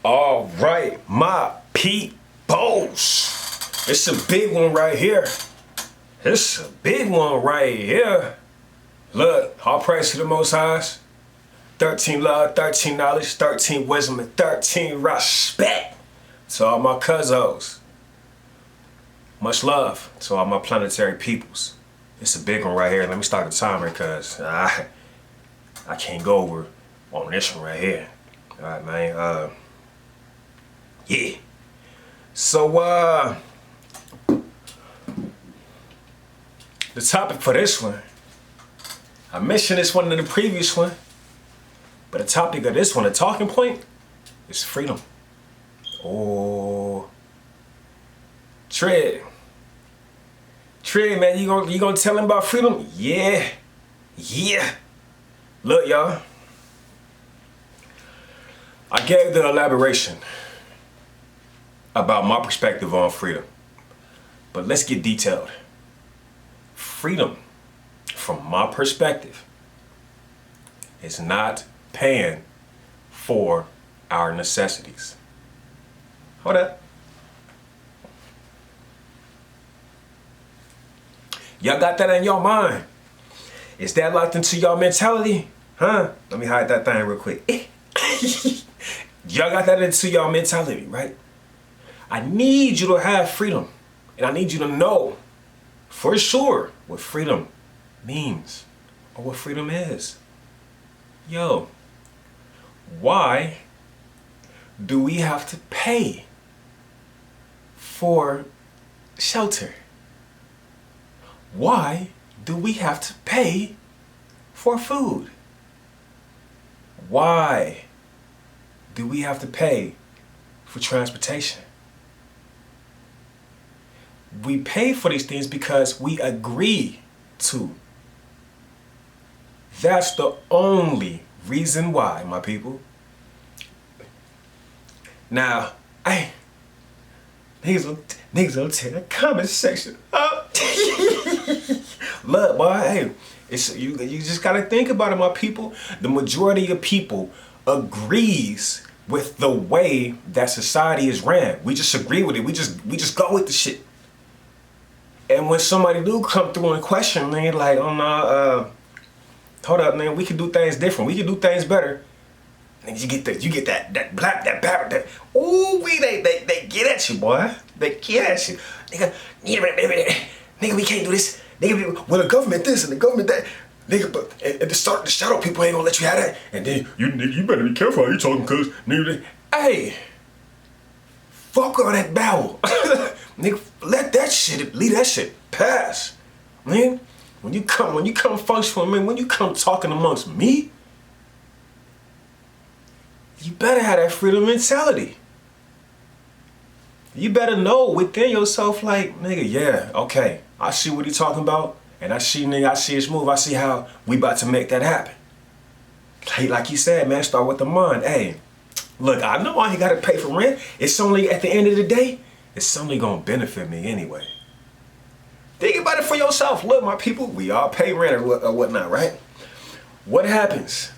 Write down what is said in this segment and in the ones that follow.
All right, my peoples. It's a big one right here. It's a big one right here. Look, all praise to the Most Highs. 13 love, 13 knowledge, 13 wisdom, and 13 respect to all my cousins. Much love to all my planetary peoples. It's a big one right here. Let me start the timer because I can't go over on this one right here. All right, man. Yeah. So, the topic for this one, I mentioned this one in the previous one, but the topic of this one, the talking point, is freedom. Oh, Triggah, man, you gonna tell him about freedom? Yeah. Look, y'all, I gave the elaboration about my perspective on freedom, but let's get detailed. Freedom, from my perspective, is not paying for our necessities. Hold up. Y'all got that in your mind? Is that locked into your mentality? Huh? Let me hide that thing real quick. Y'all got that into your mentality, right? I need you to have freedom. And I need you to know for sure what freedom means or what freedom is. Yo, why do we have to pay for shelter? Why do we have to pay for food? Why do we have to pay for transportation? We pay for these things because we agree to. That's the only reason why, my people. Now, niggas will tear the comment section up. Look, boy, hey, you just gotta think about it, my people. The majority of people agrees with the way that society is ran. We just agree with it. We just go with the shit. And when somebody do come through and question, man, like, oh no, hold up, man, we can do things different. We can do things better. And you get that, ooh, they get at you, boy. They get at you. Nigga, we can't do this. Nigga, well, the government this and the government that. Nigga, but at the start, the shadow people ain't gonna let you have that. And then you better be careful how you talking, cause nigga, hey, fuck all that babble. Nigga, let that shit, leave that shit pass. Man, when you come functional, man, when you come talking amongst me, you better have that freedom mentality. You better know within yourself, like, nigga, yeah, okay, I see what he talking about, and I see his move, I see how we about to make that happen. Like you said, man, start with the mind. Hey, look, I know I ain't gotta pay for rent. It's only, at the end of the day, it's only gonna benefit me anyway. Think about it for yourself. Look, my people, we all pay rent or whatnot, right? What happens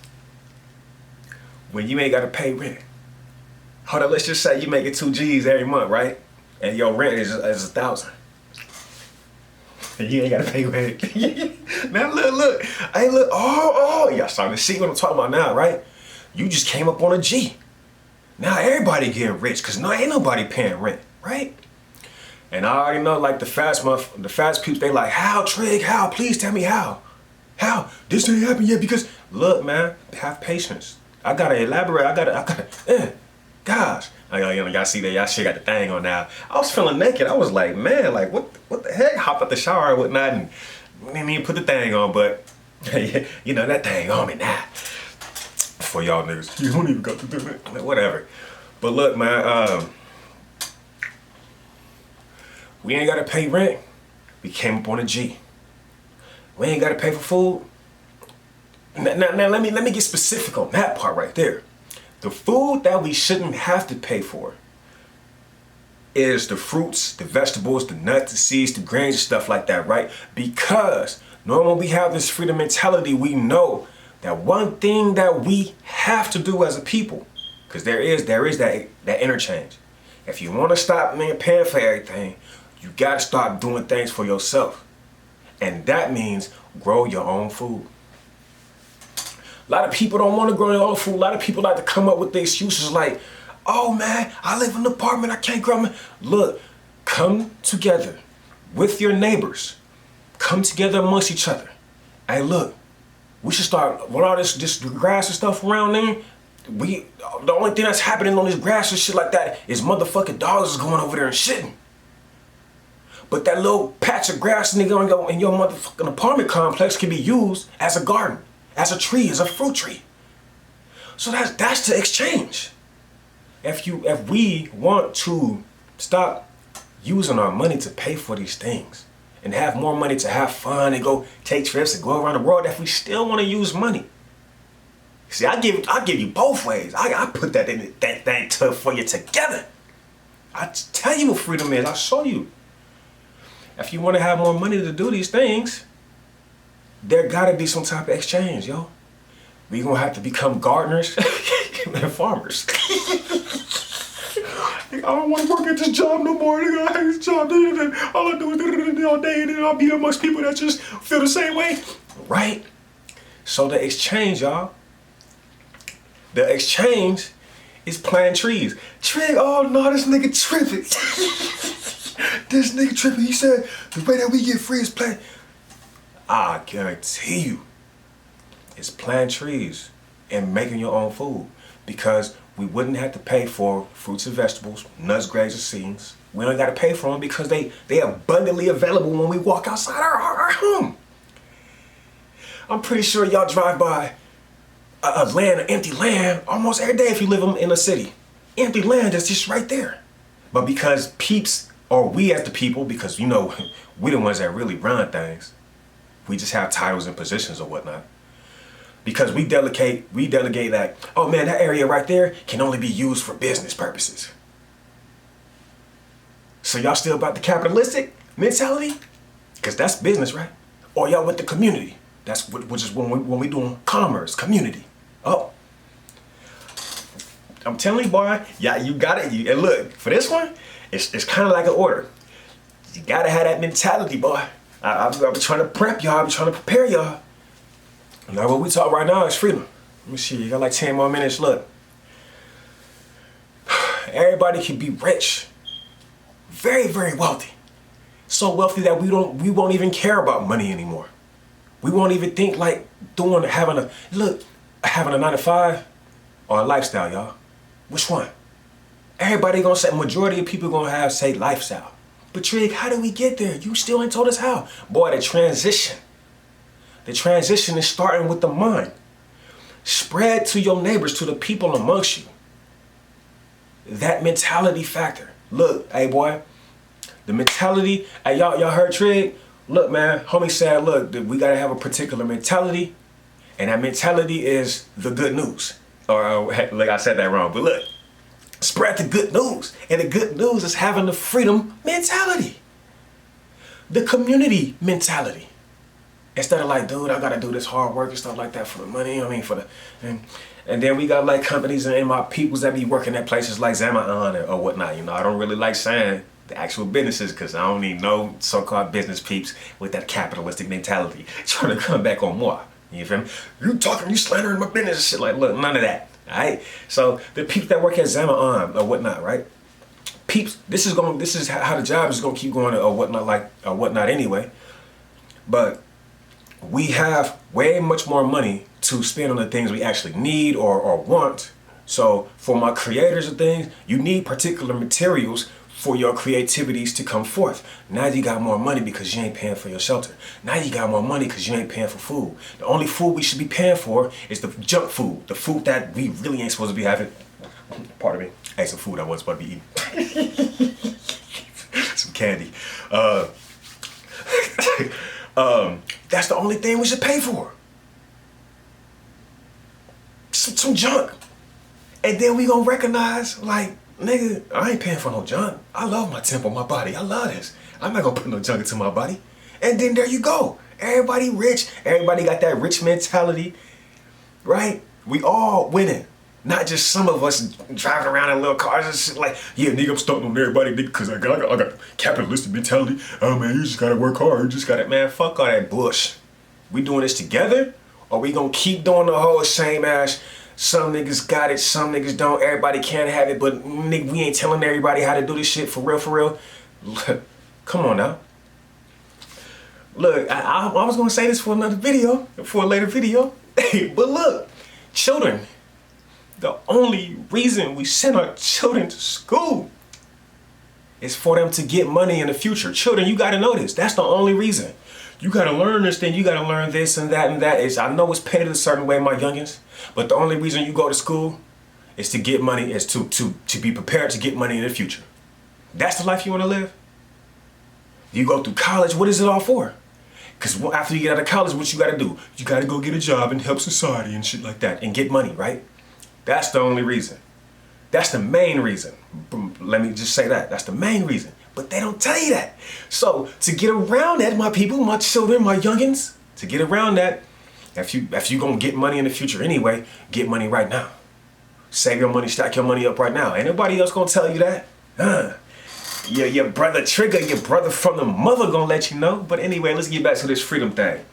when you ain't gotta pay rent? Hold on, let's just say you make it 2 G's every month, right? And your rent is 1,000. And you ain't gotta pay rent. Now look. Hey, look, y'all starting to see what I'm talking about now, right? You just came up on a G. Now everybody getting rich, cause now ain't nobody paying rent, right? And I already know, like, the fast people, they like, how, Trig, how? Please tell me how. How? This ain't happened yet because, look, man, have patience. I gotta elaborate. I gotta, gosh. Y'all see that? Y'all shit got the thing on now. I was feeling naked. I was like, man, like, what the heck? Hop out the shower and whatnot and didn't even put the thing on, but, you know, that thing on me now. For y'all niggas, you don't even got to do it. Whatever. But look, man, we ain't gotta pay rent. We came up on a G. We ain't gotta pay for food. Now let me get specific on that part right there. The food that we shouldn't have to pay for is the fruits, the vegetables, the nuts, the seeds, the grains, and stuff like that, right? Because normally when we have this freedom mentality, we know that one thing that we have to do as a people Because there is that interchange. If you want to stop paying for everything, you got to start doing things for yourself. And that means grow your own food. A lot of people don't want to grow their own food. A lot of people like to come up with the excuses like, oh man, I live in an apartment, I can't grow my... Look, come together with your neighbors. Come together amongst each other. Hey, look, we should start with all this grass and stuff around there. The only thing that's happening on this grass and shit like that is motherfucking dogs is going over there and shitting. But that little patch of grass in your motherfucking apartment complex can be used as a garden, as a tree, as a fruit tree. So that's the exchange. If we want to stop using our money to pay for these things and have more money to have fun and go take trips and go around the world, if we still want to use money. See, I give you both ways. I put that in that thing for you together. I tell you what freedom is. I'll show you. If you want to have more money to do these things, there gotta be some type of exchange, yo. We gonna have to become gardeners and farmers. I don't want to work at this job no more. I hate this job. All I do is all day, and then I'll be amongst people that just feel the same way, right? So the exchange, y'all. The exchange is planting trees. Oh no, this nigga tripping. This nigga tripping. He said the way that we get free is plant. I guarantee you, it's planting trees and making your own food, because we wouldn't have to pay for fruits and vegetables, nuts, grains, and seeds. We don't got to pay for them because they abundantly available when we walk outside our home. I'm pretty sure y'all drive by an empty land almost every day if you live in a city. Empty land is just right there. But because peeps, or we as the people, because you know, we the ones that really run things. We just have titles and positions or whatnot. Because we delegate that, oh man, that area right there can only be used for business purposes. So y'all still about the capitalistic mentality? Because that's business, right? Or y'all with the community? That's which is when we doing commerce, community. Oh, I'm telling you, boy, yeah, you got it. And look, for this one, it's kind of like an order. You gotta have that mentality, boy. I've been trying to prep y'all. I've been trying to prepare y'all. Now what we talk right now is freedom. Let me see, you got like 10 more minutes. Look, everybody can be rich, very, very wealthy. So wealthy that we won't even care about money anymore. We won't even think like having a 9-to-5 or a lifestyle, y'all. Which one? Everybody gonna say, majority of people gonna say lifestyle. But Trig, how do we get there? You still ain't told us how. Boy, the transition. The transition is starting with the mind. Spread to your neighbors, to the people amongst you. That mentality factor. Look, hey boy, the mentality, hey y'all heard Trig? Look man, homie said, look, we gotta have a particular mentality, and that mentality is the good news. Or like I said that wrong, but look, spread the good news. And the good news is having the freedom mentality. The community mentality. Instead of like, dude, I gotta do this hard work and stuff like that for the money. And then we got like companies and my peoples that be working at places like Zamaon or whatnot. You know, I don't really like saying the actual businesses because I don't need no so-called business peeps with that capitalistic mentality trying to come back on moi. You feel me? You slandering my business and shit. Like, look, none of that. All right. So the peeps that work at Zamaon or whatnot, right? Peeps, this is how the job is gonna keep going or whatnot anyway. But we have way much more money to spend on the things we actually need or want. So for my creators of things, you need particular materials for your creativities to come forth. Now you got more money because you ain't paying for your shelter. Now you got more money because you ain't paying for food. The only food we should be paying for is the junk food, the food that we really ain't supposed to be having. Pardon me, I ate some food I wasn't supposed to be eating. Some candy. That's the only thing we should pay for. Some junk. And then we gonna recognize, like, nigga, I ain't paying for no junk. I love my temple, my body. I love this. I'm not gonna put no junk into my body. And then there you go. Everybody rich. Everybody got that rich mentality, right? We all winning. Not just some of us driving around in little cars and shit like, yeah, nigga, I'm stunting on everybody, nigga, because I got capitalistic mentality. Oh, man, you just got to work hard. You just got to, man, fuck all that bush. We doing this together, or we going to keep doing the whole same ass, some niggas got it, some niggas don't, everybody can't have it, but nigga, we ain't telling everybody how to do this shit for real, for real. Look, come on now. Look, I was going to say this for another video, for a later video, but look, children, the only reason we send our children to school is for them to get money in the future. Children, you gotta know this. That's the only reason. You gotta learn this thing, you gotta learn this and that and that. I know it's painted a certain way, my youngins, but the only reason you go to school is to get money, is to be prepared to get money in the future. That's the life you wanna live? You go through college, what is it all for? Because after you get out of college, what you gotta do? You gotta go get a job and help society and shit like that and get money, right? That's the only reason. That's the main reason. Let me just say that. That's the main reason. But they don't tell you that. So to get around that, my people, my children, my youngins, to get around that, if you gonna get money in the future anyway, get money right now. Save your money, stack your money up right now. Ain't nobody else gonna tell you that. Your brother Triggah, your brother from the mother gonna let you know. But anyway, let's get back to this freedom thing.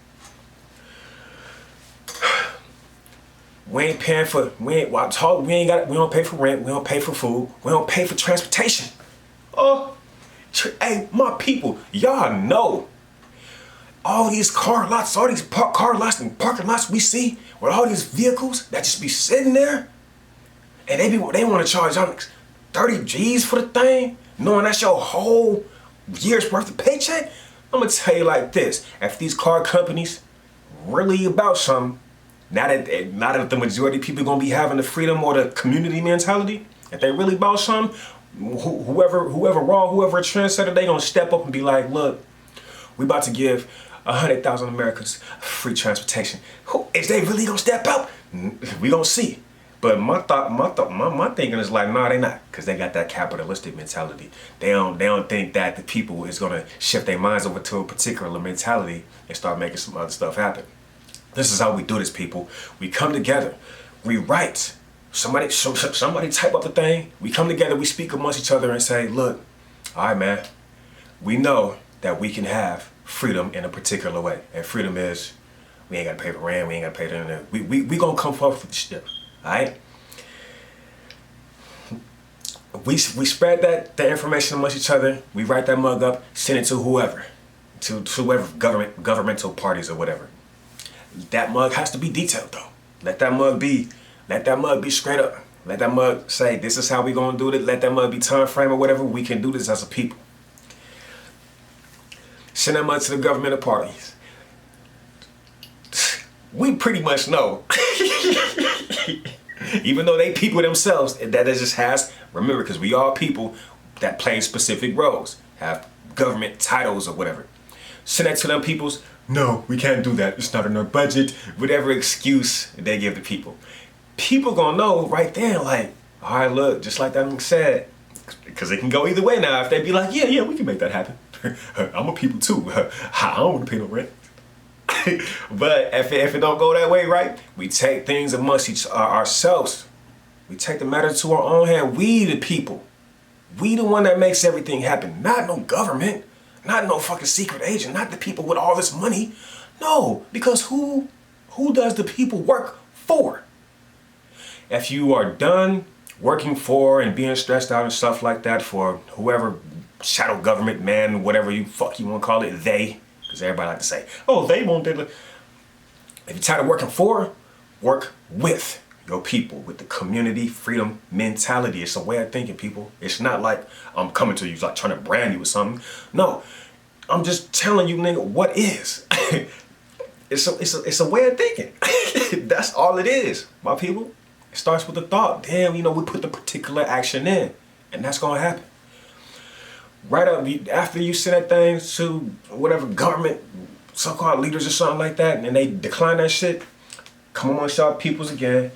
We ain't paying for, we don't pay for rent, we don't pay for food, we don't pay for transportation. Oh, hey, my people, y'all know all these car lots, all these car lots and parking lots we see with all these vehicles that just be sitting there, and they want to charge y'all 30 G's for the thing, knowing that's your whole year's worth of paycheck. I'm gonna tell you like this: if these car companies really about something, now that the majority of people gonna be having the freedom or the community mentality, if they really about something, whoever raw, whoever a trendsetter, they gonna step up and be like, look, we about to give 100,000 Americans free transportation. Is they really gonna step up? We gonna see. But my thinking is like, nah, they not, because they got that capitalistic mentality. They don't think that the people is gonna shift their minds over to a particular mentality and start making some other stuff happen. This is how we do this, people. We come together, we write. Somebody type up the thing. We come together, we speak amongst each other and say, look, all right, man, we know that we can have freedom in a particular way. And freedom is, we ain't gotta pay for rent, we ain't gotta pay the internet. We gonna come forward with the shit, all right? We spread that information amongst each other. We write that mug up, send it to whoever, to whoever governmental parties or whatever. That mug has to be detailed though. Let that mug be straight up. Let that mug say, this is how we gonna do it. Let that mug be time frame or whatever. We can do this as a people. Send that mug to the governmental parties. We pretty much know. Even though they people themselves, that just has, remember, because we all people that play specific roles, have government titles or whatever. Send that to them peoples. No, we can't do that. It's not in our budget. Whatever excuse they give the people. People gonna know right there, like, all right, look, just like that said, because it can go either way now. If they be like, yeah, we can make that happen. I'm a people too. I don't want to pay no rent. But if it don't go that way, right, we take things amongst ourselves. We take the matter to our own hand. We the people. We the one that makes everything happen. Not no government. Not no fucking secret agent. Not the people with all this money. No, because who does the people work for? If you are done working for and being stressed out and stuff like that for whoever shadow government man, whatever you want to call it, they, because everybody like to say, oh, they won't. If you're tired of working for, work with your people, with the community freedom mentality. It's a way of thinking, people. It's not like I'm coming to you like trying to brand you with something. No, I'm just telling you, nigga, what is. It's a way of thinking. That's all it is, my people. It starts with the thought. Damn, we put the particular action in, and that's gonna happen. Right up after you send that thing to whatever government, so-called leaders or something like that, and they decline that shit, come amongst y'all peoples again.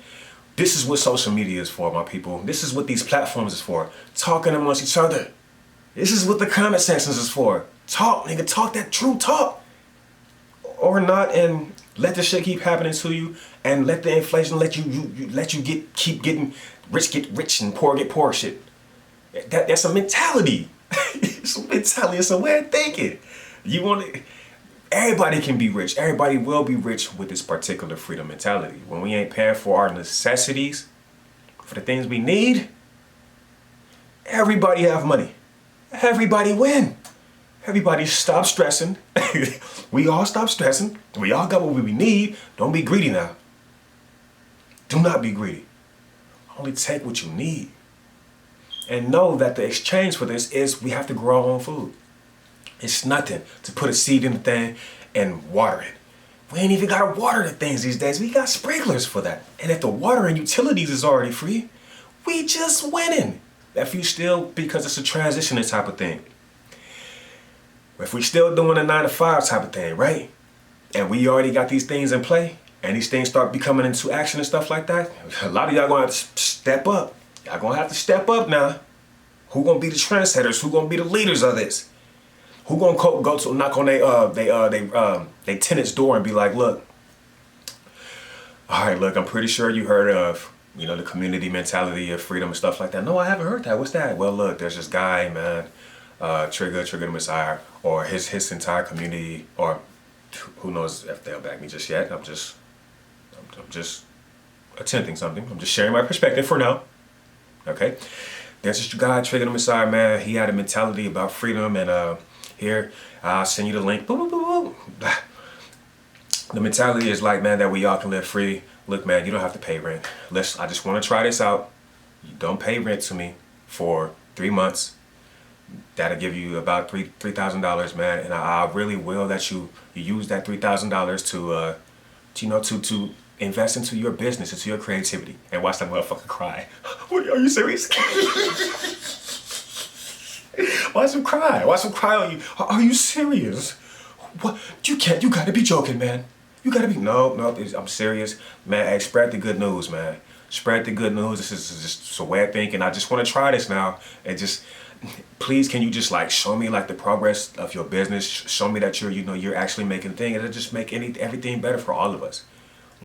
This is what social media is for, my people. This is what these platforms is for. Talking amongst each other. This is what the comment sections is for. Talk, nigga, talk that true talk. Or not, and Let the shit keep happening to you, and let the inflation let you keep getting rich, get rich, and poor get poor shit. That's a mentality. It's a mentality. It's a way of thinking. You want to. Everybody can be rich. Everybody will be rich with this particular freedom mentality. When we ain't paying for our necessities, for the things we need, everybody have money. Everybody win. Everybody stop stressing. We all stop stressing. We all got what we need. Don't be greedy now. Do not be greedy. Only take what you need. And know that the exchange for this is we have to grow our own food. It's nothing to put a seed in the thing and water it. We ain't even gotta water the things these days. We got sprinklers for that. And if the water and utilities is already free, we just winning. If you still, because it's a transitioning type of thing. If we still doing a 9 to 5 type of thing, right? And we already got these things in play, and these things start becoming into action and stuff like that, a lot of y'all gonna have to step up. Y'all gonna have to step up now. Who gonna be the trendsetters? Who gonna be the leaders of this? Who gonna go to knock on they tenant's door and be like, look, all right, look, I'm pretty sure you heard of, the community mentality of freedom and stuff like that. No, I haven't heard that. What's that? Well, look, there's this guy, man, Triggah Tha Masire, or his entire community, or who knows if they'll back me just yet. I'm just attempting something. I'm just sharing my perspective for now. Okay, there's this guy, Triggah Tha Masire, man. He had a mentality about freedom, and here I'll send you the link. Boop, boop, boop, boop. The mentality is like, man, that we all can live free. Look, man, you don't have to pay rent. I just want to try this out. You don't pay rent to me for 3 months. That'll give you about $3,000, man, and I really will that you use that $3,000 to invest into your business, into your creativity, and watch that motherfucker cry. Are you serious? Watch him cry. Watch him cry on you. Are you serious? What? You gotta be joking, man. You gotta be. No, I'm serious, man. Hey, spread the good news, man. Spread the good news. This is just a way of thinking. I just want to try this now, and just. Please, can you just show me the progress of your business? Show me that you're actually making things. It'll just make everything better for all of us.